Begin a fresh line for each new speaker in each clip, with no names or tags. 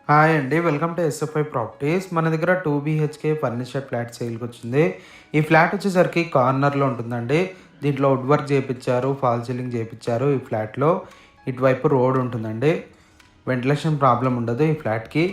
Hi అండి. Welcome to SFI properties. మన దగ్గర 2 బీహెచ్కే ఫర్నిచర్ ఫ్లాట్ సేల్కి వచ్చింది. ఈ ఫ్లాట్ వచ్చేసరికి కార్నర్లో ఉంటుందండి. దీంట్లో వుడ్ వర్క్ చేయించారు, ఫాల్ సీలింగ్ చేయించారు. ఈ ఫ్లాట్లో ఇటువైపు రోడ్ ఉంటుందండి. వెంటిలేషన్ ప్రాబ్లం ఉండదు ఈ ఫ్లాట్కి.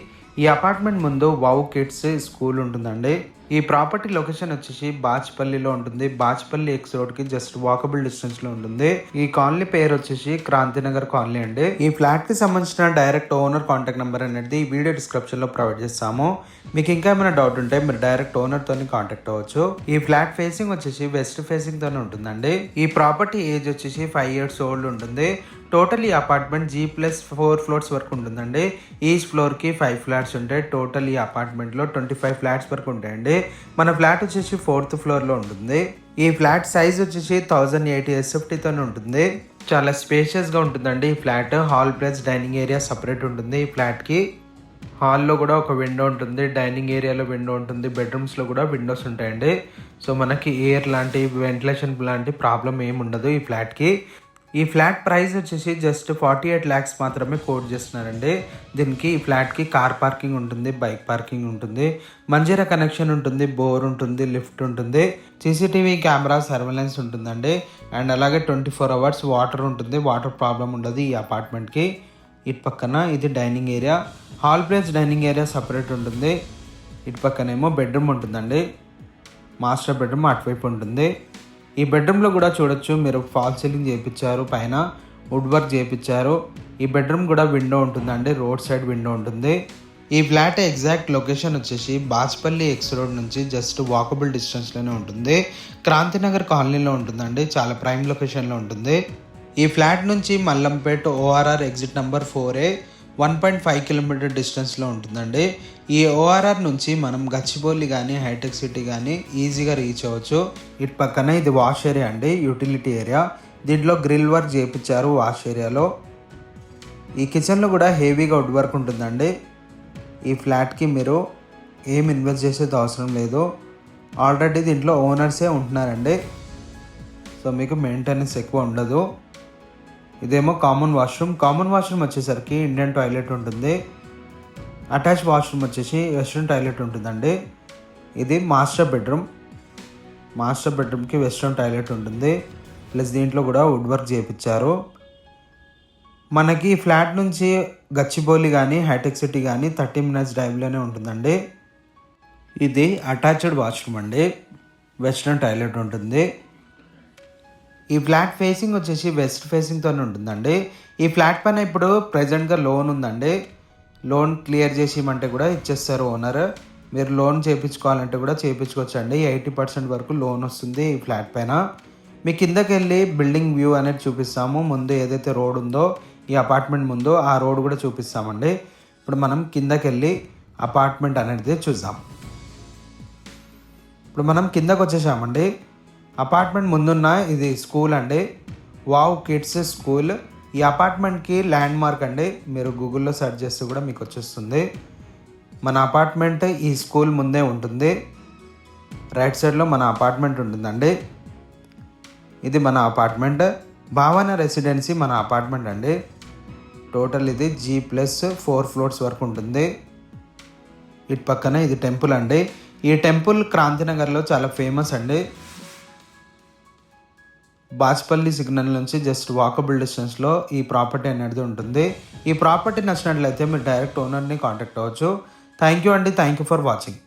ఈ అపార్ట్మెంట్ ముందు వౌ కిడ్స్ స్కూల్ ఉంటుందండి. ఈ ప్రాపర్టీ లొకేషన్ వచ్చేసి బాచ్పల్లిలో ఉంటుంది. బాచ్పల్లి ఎక్స్ రోడ్కి జస్ట్ వాకబుల్ డిస్టెన్స్లో ఉంటుంది. ఈ కాలనీ పేరు వచ్చేసి క్రాంతినగర్ కాలనీ అండి. ఈ ఫ్లాట్కి సంబంధించిన డైరెక్ట్ ఓనర్ కాంటాక్ట్ నెంబర్ అనేది ఈ వీడియో డిస్క్రిప్షన్లో ప్రొవైడ్ చేస్తాము. మీకు ఇంకా ఏమైనా డౌట్ ఉంటే మీరు డైరెక్ట్ ఓనర్తో కాంటాక్ట్ అవ్వచ్చు. ఈ ఫ్లాట్ ఫేసింగ్ వచ్చేసి వెస్ట్ ఫేసింగ్తోనే ఉంటుందండి. ఈ ప్రాపర్టీ ఏజ్ వచ్చేసి 5 years ఓల్డ్ ఉంటుంది. టోటల్ ఈ అపార్ట్మెంట్ G+4 ఫ్లోర్స్ వరకు ఉంటుందండి. ఈచ్ ఫ్లోర్కి 5 ఫ్లాట్స్ ఉంటాయి. టోటల్ ఈ అపార్ట్మెంట్లో 25 ఫ్లాట్స్ వరకు ఉంటాయండి. మన ఫ్లాట్ వచ్చేసి 4th ఫ్లోర్లో ఉంటుంది. ఈ ఫ్లాట్ సైజ్ వచ్చేసి 1080 SFTతో ఉంటుంది. చాలా స్పేషియస్గా ఉంటుందండి ఈ flat. Hall plus dining area separate ఉంటుంది. ఈ ఫ్లాట్కి హాల్లో కూడా ఒక విండో ఉంటుంది, డైనింగ్ ఏరియాలో విండో ఉంటుంది, బెడ్రూమ్స్లో కూడా విండోస్ ఉంటాయండి. సో మనకి ఎయిర్ లాంటి వెంటిలేషన్ లాంటి ప్రాబ్లం ఏమి ఉండదు ఈ ఫ్లాట్కి. ఈ ఫ్లాట్ ప్రైస్ వచ్చేసి జస్ట్ 48 lakhs మాత్రమే కోట్ చేస్తున్నారండి. దీనికి ఈ ఫ్లాట్కి కార్ పార్కింగ్ ఉంటుంది, బైక్ పార్కింగ్ ఉంటుంది, మంజీరా కనెక్షన్ ఉంటుంది, బోర్ ఉంటుంది, లిఫ్ట్ ఉంటుంది, CCTV కెమెరా సర్వేలెన్స్ ఉంటుందండి. అండ్ అలాగే 24 hours వాటర్ ఉంటుంది. వాటర్ ప్రాబ్లం ఉండదు ఈ అపార్ట్మెంట్కి. ఇటు పక్కన ఇది dining area, hall plus dining area separate ఉంటుంది. ఇటు పక్కనేమో బెడ్రూమ్ ఉంటుందండి. మాస్టర్ బెడ్రూమ్ అటువైపు ఉంటుంది. ఈ బెడ్రూమ్లో కూడా చూడొచ్చు మీరు ఫాల్ సీలింగ్ చేయించారు, పైన వుడ్ వర్క్ చేయించారు. ఈ బెడ్రూమ్ కూడా విండో ఉంటుందండి, రోడ్ సైడ్ విండో ఉంటుంది. ఈ ఫ్లాట్ ఎగ్జాక్ట్ లొకేషన్ వచ్చేసి బాచ్పల్లి ఎక్స్ రోడ్ నుంచి జస్ట్ వాకబుల్ డిస్టెన్స్లోనే ఉంటుంది. క్రాంతినగర్ కాలనీలో ఉంటుందండి. చాలా ప్రైమ్ లొకేషన్లో ఉంటుంది. ఈ ఫ్లాట్ నుంచి Mallampet ORR exit number 4A 1.5 kilometre డిస్టెన్స్లో ఉంటుందండి. ఈ ORR నుంచి మనం గచ్చిబౌలి కానీ హైటెక్ సిటీ కానీ ఈజీగా రీచ్ అవ్వచ్చు. ఇటు పక్కన ఇది వాష్ ఏరియా అండి, యూటిలిటీ ఏరియా. దీంట్లో గ్రిల్ వర్క్ చేయించారు వాష్ ఏరియాలో. ఈ కిచెన్లో కూడా హెవీగా వుడ్ వర్క్ ఉంటుందండి. ఈ ఫ్లాట్కి మీరు ఏం ఇన్వెస్ట్ చేసేది అవసరం లేదు. ఆల్రెడీ దీంట్లో ఓనర్సే ఉంటున్నారండి. సో మీకు మెయింటెనెన్స్ ఎక్కువ ఉండదు. ఇదేమో కామన్ వాష్రూమ్ వచ్చేసరికి ఇండియన్ టాయిలెట్ ఉంటుంది. అటాచ్ వాష్రూమ్ వచ్చేసి వెస్ట్రన్ టాయిలెట్ ఉంటుందండి. ఇది మాస్టర్ బెడ్రూమ్కి వెస్ట్రన్ టాయిలెట్ ఉంటుంది. ప్లస్ దీంట్లో కూడా వుడ్ వర్క్ చేయించారు. మనకి ఫ్లాట్ నుంచి గచ్చిబౌలి కానీ హైటెక్ సిటీ కానీ 30 minutes డ్రైవ్లోనే ఉంటుందండి. ఇది అటాచ్డ్ వాష్రూమ్ అండి, వెస్ట్రన్ టాయిలెట్ ఉంటుంది. ఈ ఫ్లాట్ ఫేసింగ్ వచ్చేసి వెస్ట్ ఫేసింగ్తోనే ఉంటుందండి. ఈ ఫ్లాట్ పైన ఇప్పుడు ప్రజెంట్గా లోన్ ఉందండి. లోన్ క్లియర్ చేసేయమంటే కూడా ఇచ్చేస్తారు ఓనర్. మీరు లోన్ చేయించుకోవాలంటే కూడా చేయించుకోవచ్చు అండి. 80% వరకు లోన్ వస్తుంది ఈ ఫ్లాట్ పైన. మీ కిందకి వెళ్ళి బిల్డింగ్ వ్యూ అనేది చూపిస్తాము. ముందు ఏదైతే రోడ్ ఉందో ఈ అపార్ట్మెంట్ ముందు ఆ రోడ్ కూడా చూపిస్తామండి. ఇప్పుడు మనం కిందకి వెళ్ళి అపార్ట్మెంట్ అనేది చూద్దాం. ఇప్పుడు మనం కిందకు వచ్చేసామండి. అపార్ట్మెంట్ ముందున్న ఇది స్కూల్ అండి, వావ్ కిడ్స్ స్కూల్. ఈ అపార్ట్మెంట్కి ల్యాండ్ మార్క్ అండి. మీరు గూగుల్లో సెర్చ్ చేస్తే కూడా మీకు వచ్చేస్తుంది. మన అపార్ట్మెంట్ ఈ స్కూల్ ముందే ఉంటుంది. రైట్ సైడ్లో మన అపార్ట్మెంట్ ఉంటుందండి. ఇది మన అపార్ట్మెంట్, భావన రెసిడెన్సీ మన అపార్ట్మెంట్ అండి. టోటల్ ఇది G+4 ఫ్లోర్స్ వరకు ఉంటుంది. ఇటు పక్కన ఇది టెంపుల్ అండి. ఈ టెంపుల్ క్రాంతినగర్లో చాలా ఫేమస్ అండి. బాచ్పల్లి సిగ్నల్ నుంచి జస్ట్ వాకబుల్ డిస్టెన్స్లో ఈ ప్రాపర్టీ అనేది ఉంటుంది. ఈ ప్రాపర్టీ నచ్చినట్లయితే మీరు డైరెక్ట్ ఓనర్ని కాంటాక్ట్ అవ్వచ్చు. థ్యాంక్ యూ అండి. Thank you for watching.